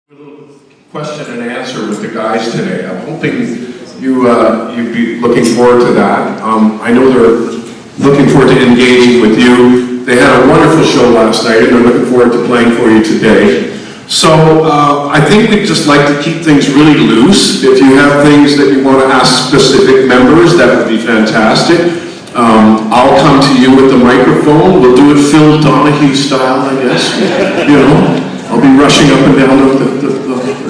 A little question and answer with the guys today. I'm hoping you'd be looking forward to that. I know they're looking forward to engaging with you. They had a wonderful show last night and they're looking forward to playing for you today. So I think we'd just like to keep things really loose. If you have things that you want to ask specific members, that would be fantastic. I'll come to you with the microphone. We'll do it Phil Donahue style, I guess. You know, I'll be rushing up and down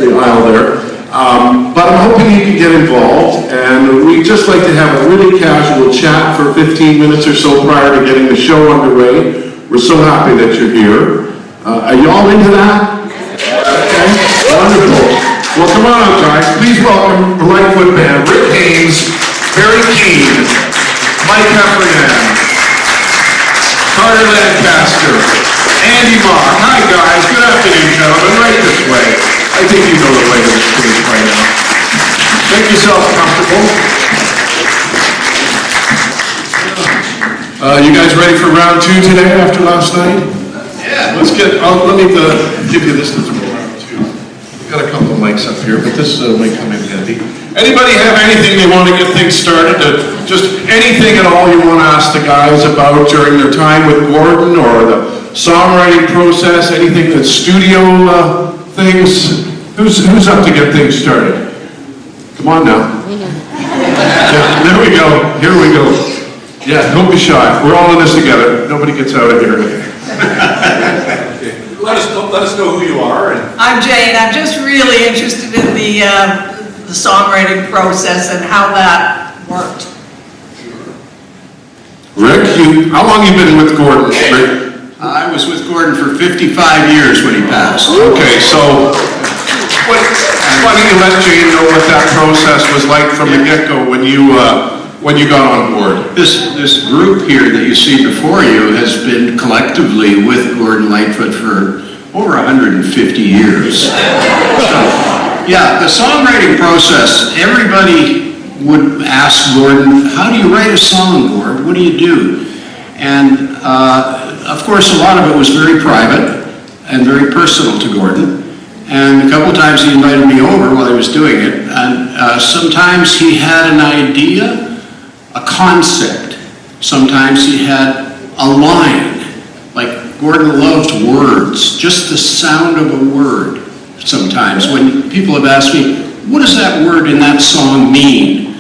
the aisle there. But I'm hoping you can get involved, and we'd just like to have a really casual chat for 15 minutes or so prior to getting the show underway. We're so happy that you're here. Are you all into that? Okay, wonderful. Well, come on out, guys. Please welcome the Lightfoot Band, Rick Haynes, Barry Keane, Mike Heffernan, Carter Lancaster, Andy Mock. Hi, guys. Good afternoon, gentlemen. Right this way. I think you know the way to the stage by now. Make yourself comfortable. You guys ready for round two today after last night? Yeah. Let's get, let me give you this as round two. We've got a couple of mics up here, but this might come in handy. Anybody have anything they want to get things started? Just anything at all you want to ask the guys about during their time with Gordon or the songwriting process, anything that's studio things? Who's up to get things started? Come on now. Yeah, there we go. Here we go. Yeah, don't be shy. We're all in this together. Nobody gets out of here. Let us know who you are. I'm Jane. I'm just really interested in the songwriting process and how that worked. Rick, how long you been with Gordon, Rick? I was with Gordon for 55 years when he passed. Okay, so why don't you let Jane know what that process was like from the get-go when you got on board? This group here that you see before you has been collectively with Gordon Lightfoot for over 150 years. So, yeah, the songwriting process, everybody would ask Gordon, how do you write a song, Gordon? What do you do? And of course, a lot of it was very private and very personal to Gordon. And a couple of times he invited me over while he was doing it. And sometimes he had an idea, a concept. Sometimes he had a line. Like Gordon loved words, just the sound of a word. Sometimes when people have asked me, what does that word in that song mean?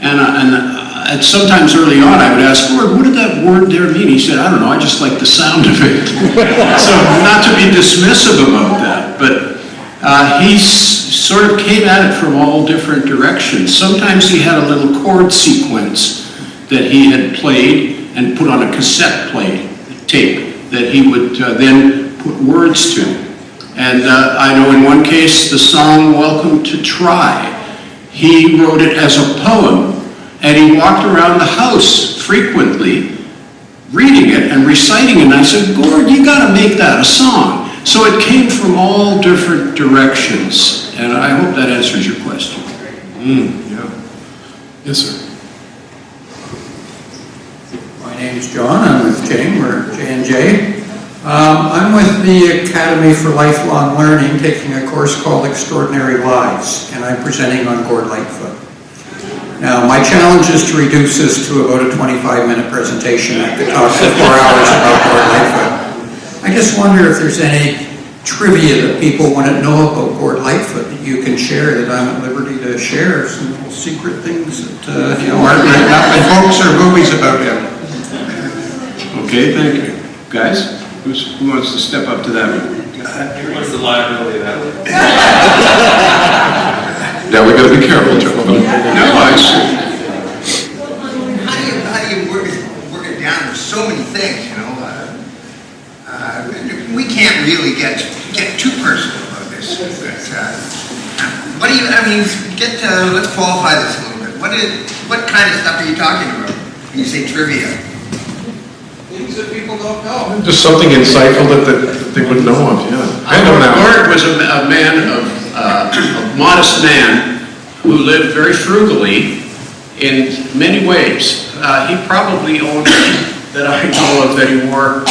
And sometimes early on I would ask, Gordon, what did that word there mean? He said, I don't know, I just like the sound of it. So not to be dismissive about that, but he sort of came at it from all different directions. Sometimes he had a little chord sequence that he had played and put on a cassette tape that he would then put words to. And I know in one case, the song Welcome to Try, he wrote it as a poem, and he walked around the house frequently reading it and reciting it. And I said, Gord, you got to make that a song. So it came from all different directions, and I hope that answers your question. Yeah. Yes, sir. My name is John. I'm with Jane. We're J&J. I'm with the Academy for Lifelong Learning, taking a course called Extraordinary Lives, and I'm presenting on Gord Lightfoot. Now, my challenge is to reduce this to about a 25-minute presentation. I could talk for 4 hours about Gord Lightfoot. I just wonder if there's any trivia that people want to know about Gord Lightfoot that you can share, that I'm at liberty to share, some little secret things that aren't written up in books or movies about him. Okay, thank you. Guys, who wants to step up to that? What's the liability of that? Now we got to be careful, gentlemen. No, I see. How do you work it down? There's so many things, you know. We can't really get too personal about this. But, what do you? I mean, let's qualify this a little bit. What kind of stuff are you talking about when you say trivia? Things that people don't know. Just something insightful that they would know of, yeah. Gord was a man a modest man who lived very frugally in many ways. He probably owned, that I know of, that he wore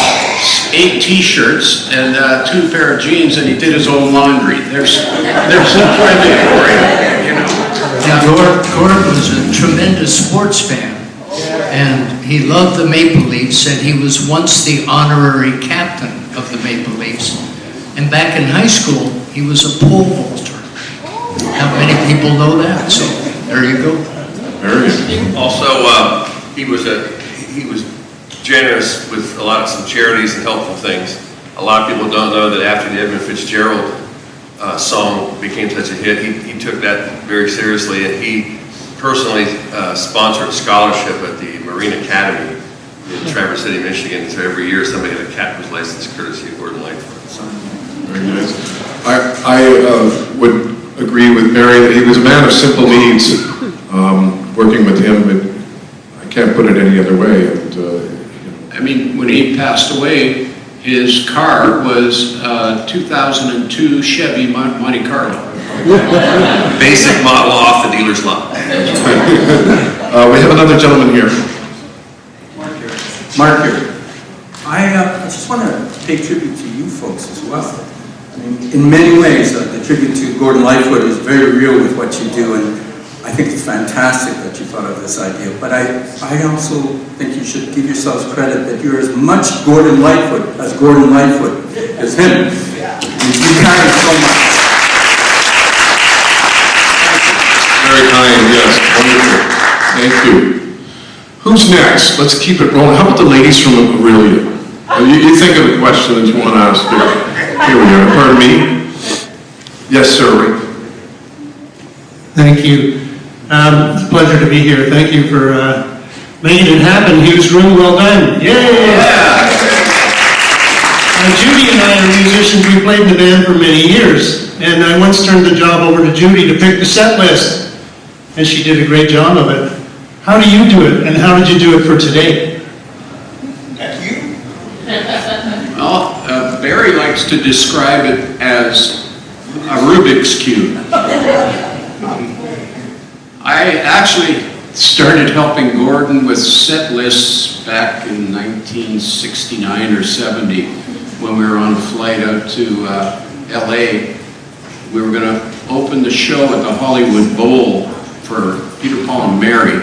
8 t-shirts and 2 pair of jeans, and he did his own laundry. There's plenty for him, you know. Yeah, Gord was a tremendous sports fan, and he loved the Maple Leafs, and he was once the honorary captain of the Maple Leafs. And back in high school, he was a pole vaulter. Not many people know that, so there you go. Very good. Also, he was generous with some charities and helpful things. A lot of people don't know that after the Edmund Fitzgerald song became such a hit, he took that very seriously, and he personally sponsored a scholarship at the Marine Academy in Traverse City, Michigan. So every year somebody had a captain's license courtesy of Gordon Lightfoot. So. Very nice. I would agree with Mary that he was a man of simple needs. Working with him, I can't put it any other way. And, I mean, when he passed away, his car was 2002 Chevy Monte Carlo. Basic model off the dealer's lot. we have another gentleman here. Mark here. I just want to pay tribute to you folks as well. I mean, in many ways, the tribute to Gordon Lightfoot is very real with what you do, and I think it's fantastic that you thought of this idea. But I also think you should give yourselves credit that you're as much Gordon Lightfoot as Gordon Lightfoot is him. And you carry so much. Very kind, yes, wonderful. Thank you. Who's next? Let's keep it rolling. How about the ladies from Aurelia? You think of a question that you want to ask. Here we are. Pardon me? Yes, sir. Thank you. It's a pleasure to be here. Thank you for making it happen. Hugh's room, well done. Yeah! Judy and I are musicians. We played in the band for many years, and I once turned the job over to Judy to pick the set list, and she did a great job of it. How do you do it, and how did you do it for today? That's you. Well, Barry likes to describe it as a Rubik's Cube. I actually started helping Gordon with set lists back in 1969 or 70 when we were on a flight out to LA. We were going to open the show at the Hollywood Bowl for Peter, Paul, and Mary.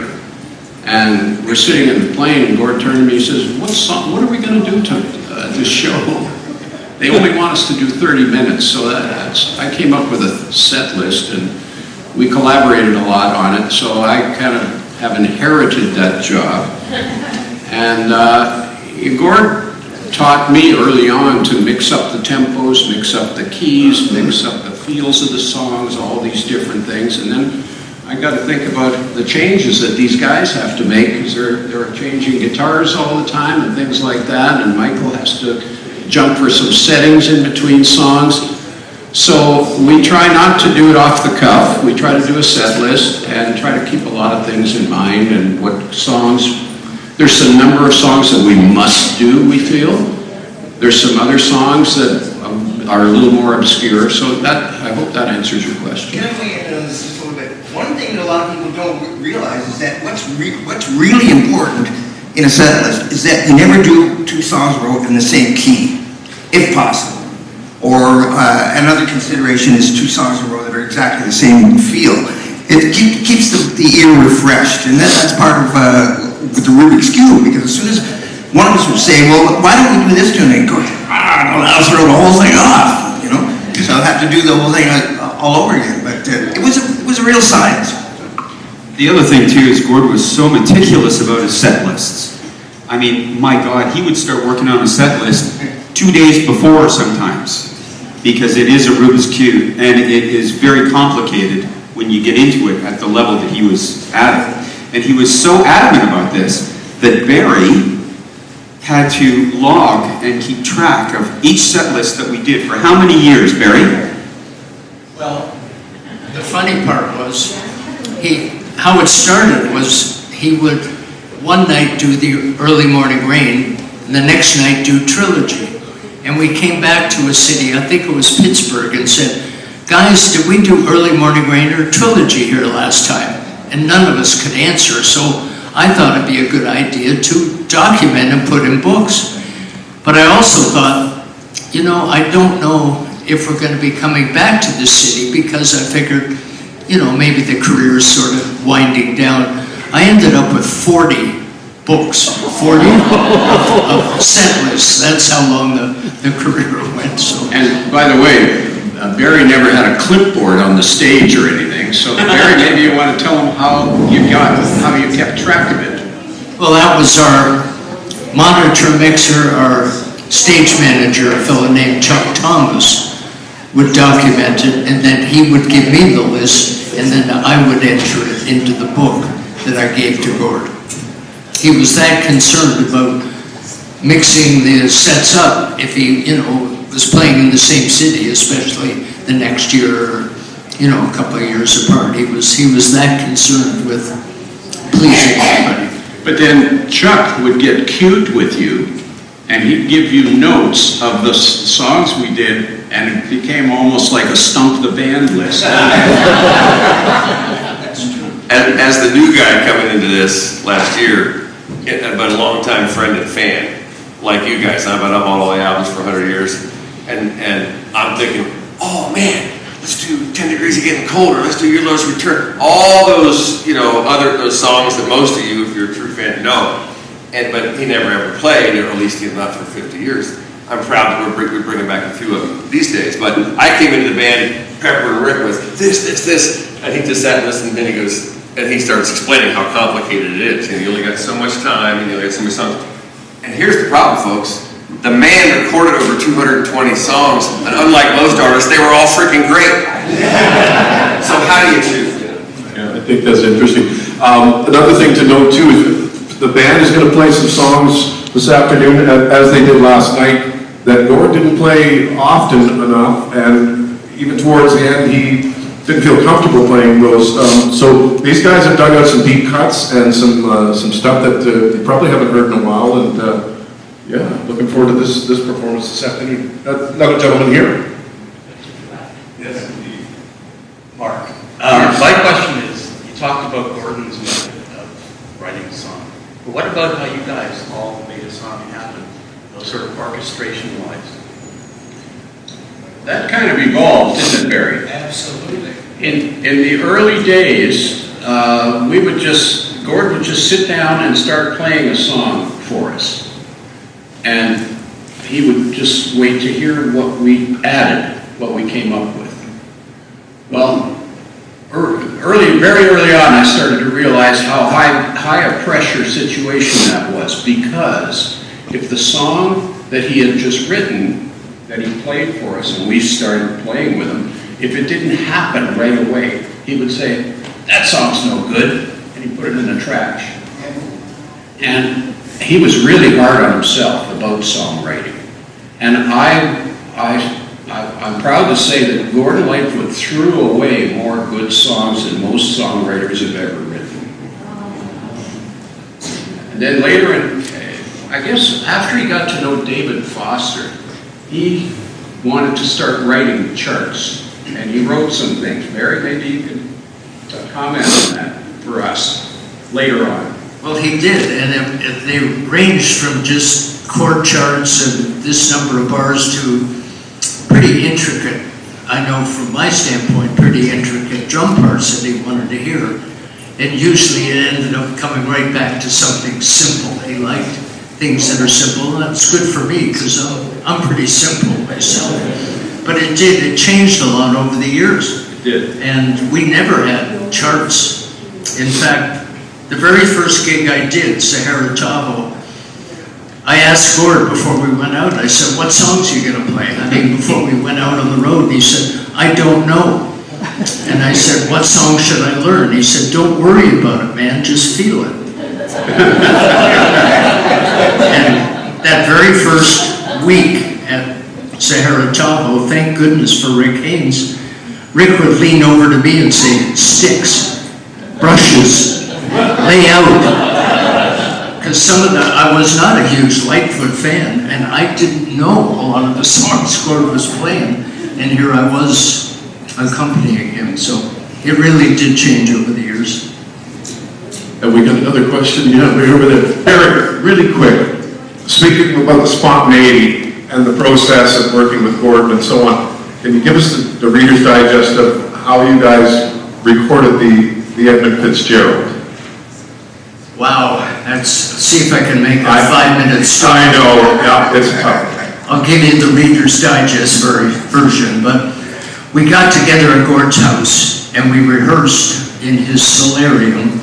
And we're sitting in the plane, and Gordon turned to me and says, what are we going to do to this show? They only want us to do 30 minutes, so I came up with a set list, and we collaborated a lot on it, so I kind of have inherited that job. And Gord taught me early on to mix up the tempos, mix up the keys, mix up the feels of the songs, all these different things, and then I got to think about the changes that these guys have to make, because they're changing guitars all the time and things like that, and Michael has to jump for some settings in between songs. So we try not to do it off the cuff. We try to do a set list and try to keep a lot of things in mind and what songs. There's a number of songs that we must do, we feel. There's some other songs that are a little more obscure. So I hope that answers your question. Can I weigh in on this just a little bit? One thing that a lot of people don't realize is that what's really important in a set list is that you never do 2 songs in a row in the same key, if possible. Or another consideration is 2 songs in a row that are exactly the same feel. It keeps the ear refreshed, and that's part of with the Rubik's Cube, because as soon as one of us would say, well, why don't we do this tune? And go, I'll throw the whole thing off, you know? So I'll have to do the whole thing all over again. But it was a real science. The other thing, too, is Gord was so meticulous about his set lists. I mean, my God, he would start working on a set list 2 days before sometimes, because it is a Rubik's Cube, and it is very complicated when you get into it at the level that he was at. And he was so adamant about this that Barry had to log and keep track of each set list that we did for how many years, Barry? Well, the funny part was, how it started was he would one night do the Early Morning Rain, and the next night do Trilogy. And we came back to a city, I think it was Pittsburgh, and said, guys, did we do Early Morning Rain or Trilogy here last time? And none of us could answer, so I thought it'd be a good idea to document and put in books. But I also thought, you know, I don't know if we're going to be coming back to the city, because I figured, you know, maybe the career is sort of winding down. I ended up with 40 books, 40 of set lists. That's how long the career went. So. And by the way, Barry never had a clipboard on the stage or anything, so Barry, maybe you want to tell him how you kept track of it. Well, that was our monitor mixer, our stage manager, a fellow named Chuck Thomas, would document it, and then he would give me the list, and then I would enter it into the book that I gave to Gord. He was that concerned about mixing the sets up if he, you know, was playing in the same city, especially the next year, or, you know, a couple of years apart. He was that concerned with pleasing everybody. But then Chuck would get cute with you, and he'd give you notes of the songs we did, and it became almost like a stump the band list. As the new guy coming into this last year, but a longtime friend and fan, like you guys, I've been up all the albums for 100 years, and I'm thinking, oh man, let's do 10 Degrees of Getting Colder, let's do Your Love's Return, all those, you know, those songs that most of you, if you're a true fan, know. But he never ever played, or at least he had not for 50 years. I'm proud that we're bringing back a few of them these days. But I came into the band, Pepper and Rick, with this, and he just sat and listened, and then he goes, and he starts explaining how complicated it is. You know, you only got so much time, and you only got so many songs. And here's the problem, folks. The man recorded over 220 songs, and unlike most artists, they were all freaking great. So how do you choose? Yeah, I think that's interesting. Another thing to note too is the band is going to play some songs this afternoon, as they did last night, that Gord didn't play often enough, and even towards the end he didn't feel comfortable playing those. So these guys have dug out some deep cuts and some stuff that you probably haven't heard in a while, and yeah, looking forward to this performance this afternoon. Another gentleman here. Yes, indeed. Mark. My question is, you talked about Gordon's method of writing a song. But what about how you guys all made a song happen? Those sort of orchestration-wise. That kind of evolved, didn't it, Barry? Absolutely. In the early days, Gord would just sit down and start playing a song for us. And he would just wait to hear what we added, what we came up with. Well, very early on, I started to realize how high a pressure situation that was, because if the song that he had just written, that he played for us, and we started playing with him, if it didn't happen right away, he would say, that song's no good, and he'd put it in the trash. And he was really hard on himself about songwriting. And I'm proud to say that Gordon Lightfoot threw away more good songs than most songwriters have ever written. And then later, I guess after he got to know David Foster, he wanted to start writing charts. And he wrote some things. Barry, maybe you could comment on that for us later on. Well, he did, and they ranged from just chord charts and this number of bars to pretty intricate, I know from my standpoint, pretty intricate drum parts that he wanted to hear. And usually it ended up coming right back to something simple. He liked things that are simple, and that's good for me because I'm pretty simple myself. But it changed a lot over the years. It did. And we never had charts. In fact, the very first gig I did, Sahara Tahoe, I asked Gord before we went out, I said, what songs are you going to play? I mean, before we went out on the road, and he said, I don't know. And I said, what song should I learn? He said, don't worry about it, man, just feel it. And that very first week at Sahara Tahoe, thank goodness for Rick Haynes, Rick would lean over to me and say, sticks, brushes, lay out. Because I was not a huge Lightfoot fan, and I didn't know a lot of the songs Gord was playing, and here I was accompanying him. So it really did change over the years. And we got another question. Yeah, right over there. Eric, really quick. speaking about the spontaneity and the process of working with Gordon and so on, can you give us the Reader's Digest of how you guys recorded the Edmund Fitzgerald? Wow, let's see if I can make a 5-minute story. I know, yeah, it's tough. I'll give you the Reader's Digest version, but we got together at Gord's house and we rehearsed in his solarium,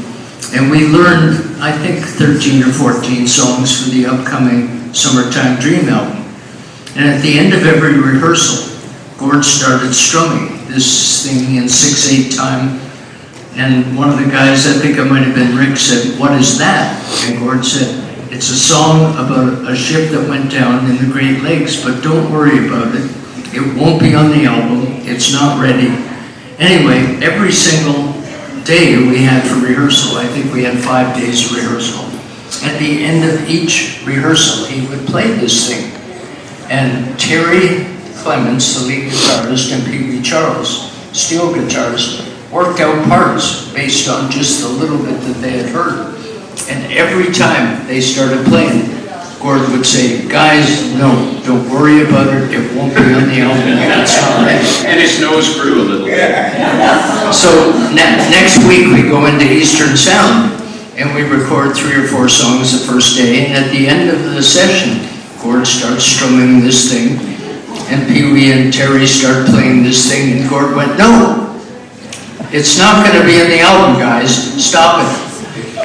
and we learned, I think, 13 or 14 songs for the upcoming Summertime Dream album. And at the end of every rehearsal, Gord started strumming this thing in 6/8 time, and one of the guys, I think it might have been Rick, said, "What is that?" And Gord said, "It's a song about a ship that went down in the Great Lakes, but don't worry about it. It won't be on the album. It's not ready." Anyway, every single day we had for rehearsal, I think we had 5 days of rehearsal. At the end of each rehearsal, he would play this thing. And Terry Clements, the lead guitarist, and Pee Wee Charles, steel guitarist, worked out parts based on just the little bit that they had heard. And every time they started playing, Gord would say, "Guys, no, don't worry about it. It won't be on the album. It's not ready." And his nose grew a little bit. So next week we go into Eastern Sound and we record 3 or 4 songs the first day. And at the end of the session, Gord starts strumming this thing, and Pee Wee and Terry start playing this thing, and Gord went, "No, it's not going to be in the album, guys. Stop it."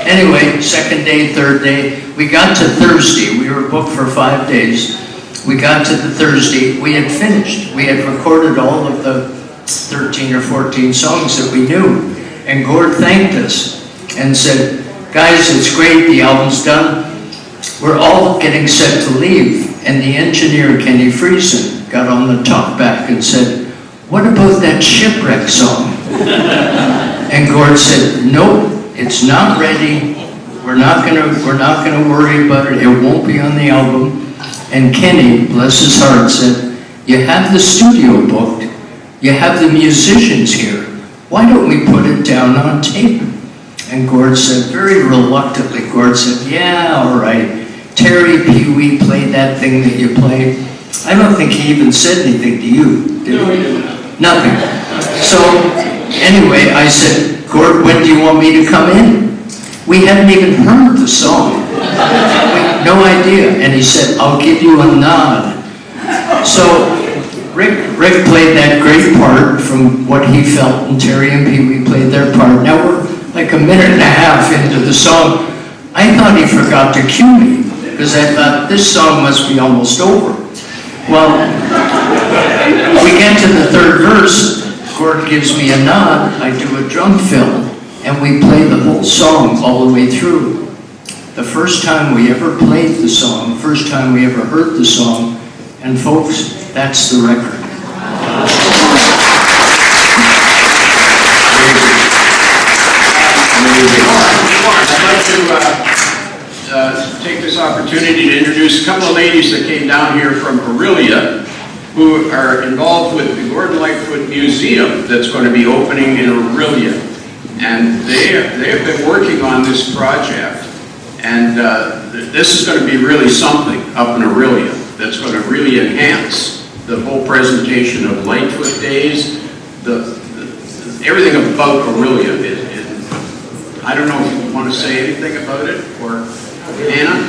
Anyway, second day, third day, we got to Thursday. We were booked for 5 days. We got to the Thursday. We had finished. We had recorded all of the 13 or 14 songs that we knew. And Gord thanked us and said, "Guys, it's great. The album's done. We're all getting set to leave." And the engineer, Kenny Friesen, got on the talkback and said, "What about that shipwreck song?" And Gord said, "Nope, it's not ready. We're not gonna worry about it. It won't be on the album." And Kenny, bless his heart, said, "You have the studio booked. You have the musicians here. Why don't we put it down on tape?" And Gord said, very reluctantly, Gord said, "Yeah, all right. Terry, Pee Wee played that thing that you played." I don't think he even said anything to you, did he? Nothing. So anyway, I said, "Gord, when do you want me to come in?" We hadn't even heard the song. No idea. And he said, "I'll give you a nod." So Rick played that great part from what he felt, and Terry and Pee Wee played their part. Now we're like a minute and a half into the song. I thought he forgot to cue me, because I thought this song must be almost over. Well, we get to the third verse, Gord gives me a nod, I do a drum fill, and we play the whole song all the way through. The first time we ever played the song, first time we ever heard the song, and folks, that's the record. I'd like to take this opportunity to introduce a couple of ladies that came down here from Aurelia, who are involved with the Gordon Lightfoot Museum that's going to be opening in Aurelia. And they have been working on this project, and this is going to be really something up in Aurelia that's going to really enhance the whole presentation of Lightfoot Days. Everything about Aurelia is I don't know if you want to say anything about it, or Hannah?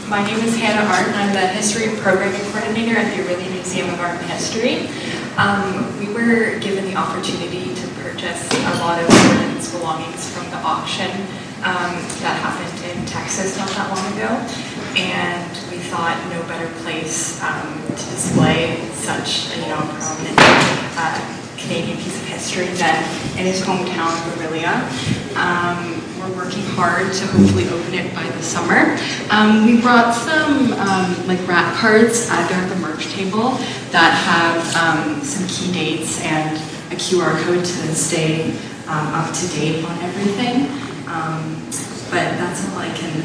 My name is Hannah Hart, and I'm the History Programming Coordinator at the Aurelia Museum of Art and History. We were given the opportunity to purchase a lot of Gordon's belongings from the auction that happened in Texas not that long ago, and we thought no better place to display such a prominent Canadian piece of history than in his hometown of Aurelia. We're working hard to hopefully open it by the summer. We brought some like rat cards. They're at the merch table that have some key dates and a QR code to stay up to date on everything. But that's all I can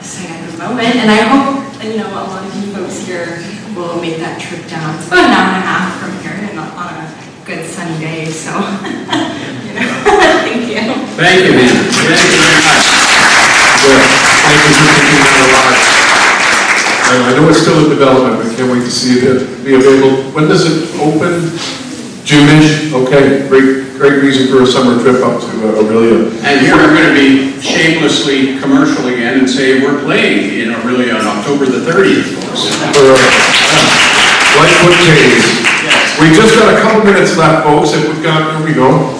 say at the moment. And I hope a lot of you folks here will make that trip down. It's about an hour and a half from here, and on a good sunny day, so thank you. Thank you, man. Thank you very much. Thank you for taking that alive. And I know it's still in development, but can't wait to see it be available. When does it open? June-ish? Okay, great reason for a summer trip up to Aurelia. And here I'm going to be shamelessly commercial again and say we're playing in Aurelia on October the 30th, folks. For Lightfoot Jays. We just got a couple minutes left, folks, and we've got, here we go.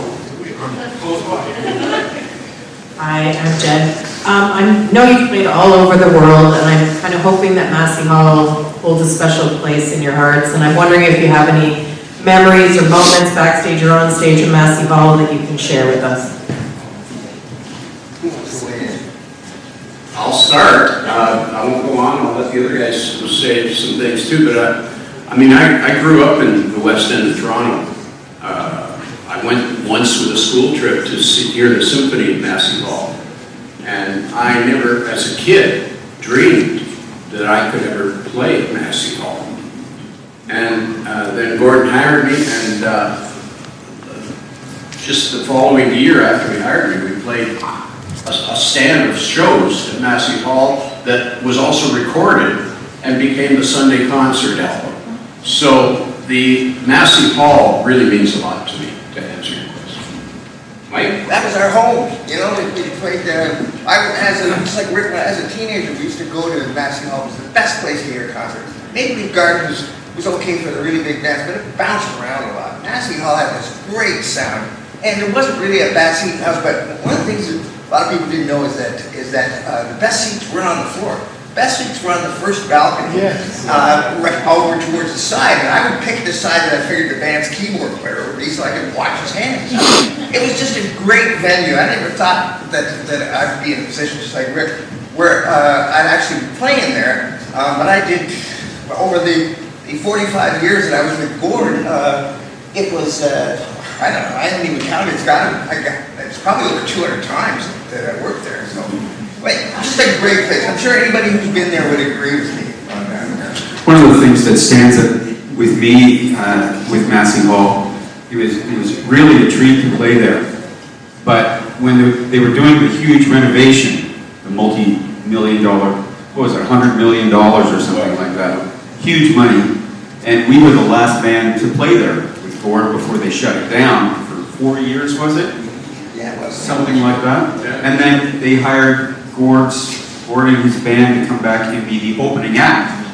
Hi, I'm Jen. I know you've played all over the world, and I'm kind of hoping that Massey Hall holds a special place in your hearts, and I'm wondering if you have any memories or moments backstage or on stage in Massey Hall that you can share with us. I'll start. I won't go on. I'll let the other guys say some things too, but I grew up in the West End of Toronto. I went once with a school trip to hear the symphony at Massey Hall. And I never, as a kid, dreamed that I could ever play at Massey Hall. And then Gordon hired me, and just the following year after he hired me, we played a stand of shows at Massey Hall that was also recorded and became the Sunday concert album. So the Massey Hall really means a lot to me, to answer your question. Mike? That was our home. You know, we played just like Rick, as a teenager, we used to go to Massey Hall. It was the best place to hear a concert. Maple Leaf Gardens was okay for the really big bands, but it bounced around a lot. Massey Hall had this great sound, and there wasn't really a bad seat house, but one of the things that a lot of people didn't know is that the best seats weren't on the floor. Best seats were on the first balcony, right over towards the side, and I would pick the side that I figured the band's keyboard player would be so I could watch his hands. It was just a great venue. I never thought that I'd be in a position just like Rick, where I'd actually be playing there, but I did, over the 45 years that I was with Gord, it was, I don't know, I haven't even counted, it's probably over 200 times that I worked there, so. Wait, just a great place. I'm sure anybody who's been there would agree with me on that. One of the things that stands out with me with Massey Hall, it was really a treat to play there. But when they were doing the huge renovation, the multi-million-dollar, what was it, $100 million or something like that, huge money, and we were the last band to play there with Gord before they shut it down for 4 years, was it? Yeah, it was. Something like that. And then they hired Gord and his band to come back and be the opening act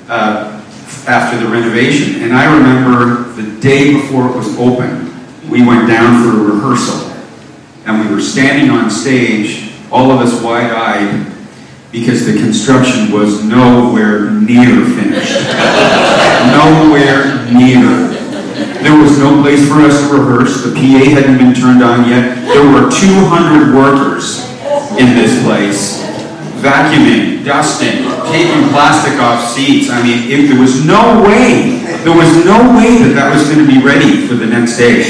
after the renovation. And I remember the day before it was open, we went down for a rehearsal. And we were standing on stage, all of us wide-eyed, because the construction was nowhere near finished. Nowhere near. There was no place for us to rehearse. The PA hadn't been turned on yet. There were 200 workers in this place, vacuuming, dusting, taking plastic off seats. I mean, there was no way that was going to be ready for the next day.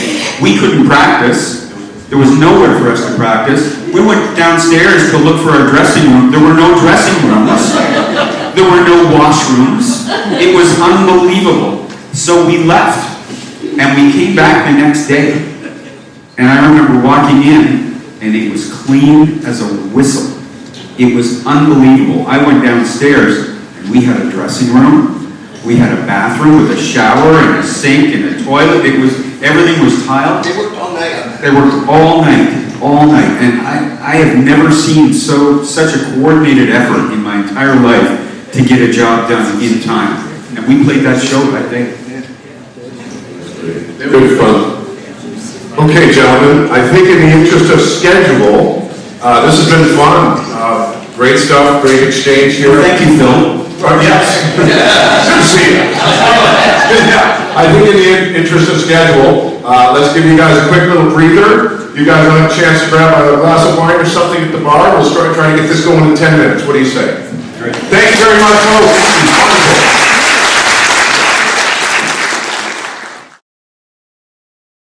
We couldn't practice. There was nowhere for us to practice. We went downstairs to look for our dressing room. There were no dressing rooms. There were no washrooms. It was unbelievable. So we left, and we came back the next day. And I remember walking in, and it was clean as a whistle. It was unbelievable. I went downstairs, and we had a dressing room. We had a bathroom with a shower and a sink and a toilet. Everything was tiled. They worked all night on that. They worked all night. And I have never seen such a coordinated effort in my entire life to get a job done in time. And we played that show that day. Good fun. Okay, gentlemen, I think in the interest of schedule, this has been fun. Great stuff, great exchange here. Thank you, Phil. Yes. Good to see you. Yeah. I think in the interest of schedule, let's give you guys a quick little breather. You guys will have a chance to grab a glass of wine or something at the bar. We'll try to get this going in 10 minutes. What do you say? Great. Thank you very much, folks.